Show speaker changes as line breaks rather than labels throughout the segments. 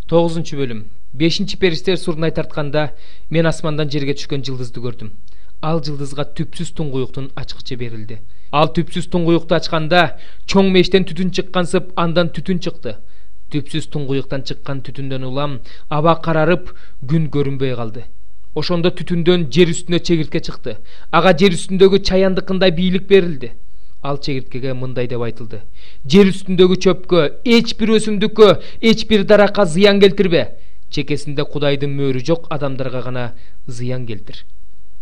9 bölüm. 5 периштер сурнай тартканда мен асмандан жерге түшкөн жылдызды көрдүм. Ал жылдызга түпсүз туңгуюктун ачкычы берилди. Ал түпсүз туңгуюкту ачканда чоң мештен түтүн чыккансып, андан түтүн чыкты. Түпсүз туңгуюктан чыккан түтүндөн улам аба карарып, күн көрүнбөй калды. Ошондо түтүндөн жер үстүнө чегиртке чыкты. Ага жер үстүндөгү чаяндыкындай бийлик берилди. Ал чегирткеге мындай деп айтылды: жер үстүндөгү чөпкө, эч бир өсүмдүккө, эч бир даракка зыян келтирбе. Чекесинде Кудайдын мөөрү жок адамдарга гана зыян келтир.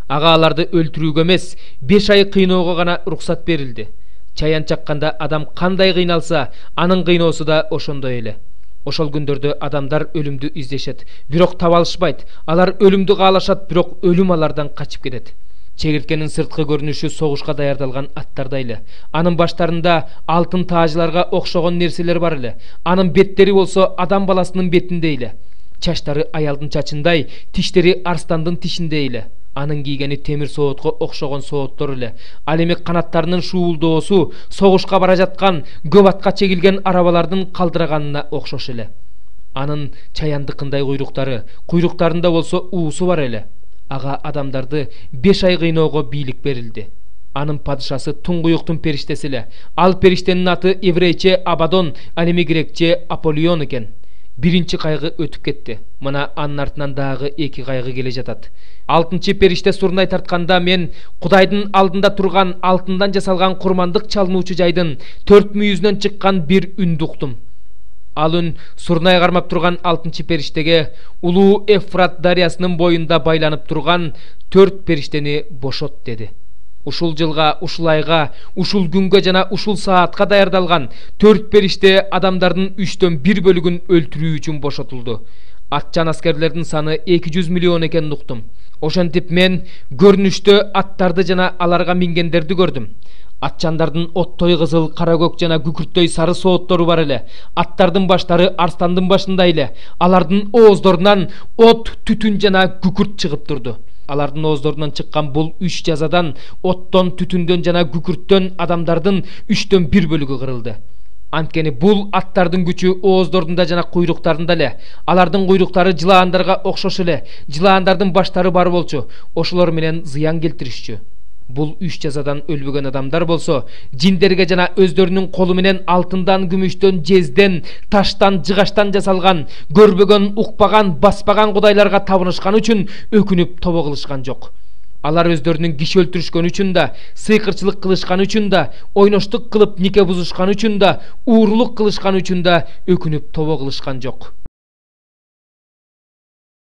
Ага аларды өлтүрүүгө эмес, 5 ай кыйноого гана уруксат берилди. Чаян чакканда адам кандай кыйналса, анын кыйноосу да ошондой эле. Ошол күндөрдө адамдар өлүмдү издешет, бирок таба алышпайт. Алар өлүмдү каалашат, бирок өлүм алардан качып кетет. Чегирткенин сырткы көрүнүшү согушка даярдалган аттардай эле. Анын баштарында алтын таажларга окшогон нерселер бар эле. Анын беттери болсо адам баласынын бетиндей эле. Чачтары аялдын чачындай, тиштери арстандын тишиндей эле. Анын кийгени темир соотко окшогон сооттор эле. Ал эми канаттарынын шуулдоосу согушка бара жаткан көп атка чегилген арабалардын калдыраганына окшош эле. Анын чаяндыкындай куйруктарында болсо уусу бар эле. Ага адамдарды 5 ай кыйноого бийлик берилди. Анын падышасы туңгуюктун периштеси эле. Ал периштенин аты еврейче Абадон, ал эми грекче Аполлион экен. Биринчи кайгы өтүп кетти. Мына анын артынан дагы 2 кайгы келе жатат. 6 периште сурнай тартканда мен Кудайдын алдында турган алтындан жасалган курмандык чалынуучу жайдын 4 мүйүзүнөн чыккан бир үндү уктум. Ал үн сурнай кармап турган 6 периштеге улуу Эфрат дарыясынын боюнда байланып турган 4 периштени бошот деди. Ушул жылга, ушул айга, ушул күнгө жана ушул саатка даярдалган 4 периште адамдардын 3/1 бөлүгүн өлтүрүү үчүн бошотулду. Атчан аскерлердин саны 200 миллион экенин уктум. Ошентип мен көрүнүштө аттарды жана аларга мингендерди көрдүм. Атчандардын оттой кызыл, кара көк жана күкүрттөй сары сооттору бар эле. Аттардын баштары арстандын башындай эле. Алардын ооздорунан от, түтүн жана күкүрт чыгып турду. Алардын ооздорунан чыккан бул 3 жазадан, оттон, түтүндөн жана күкүрттөн адамдардын 3/1 бөлүгү кырылды. Анткени бул аттардын күчү ооздорунда жана куйруктарында эле. Алардын куйруктары жылаандарга окшош эле. Жылаандардын баштары бар болчу, ошолор менен зыян келтиришчү. Бул 3 жазадан өлбөгөн адамдар болсо, жиндерге жана өздөрүнүн колу менен алтындан, күмүштөн, жезден, таштан, жыгаштан жасалган, көрбөгөн, укпаган, баспаган кудайларга табынышкан үчүн өкүнүп тобо кылышкан жок. Алар өздөрүнүн киши өлтүрүшкөн үчүн да, сыйкырчылык кылышкан үчүн да, ойноштук кылып нике бузушкан үчүн да, уурулук кылышкан үчүн да өкүнүп тобо кылышкан жок.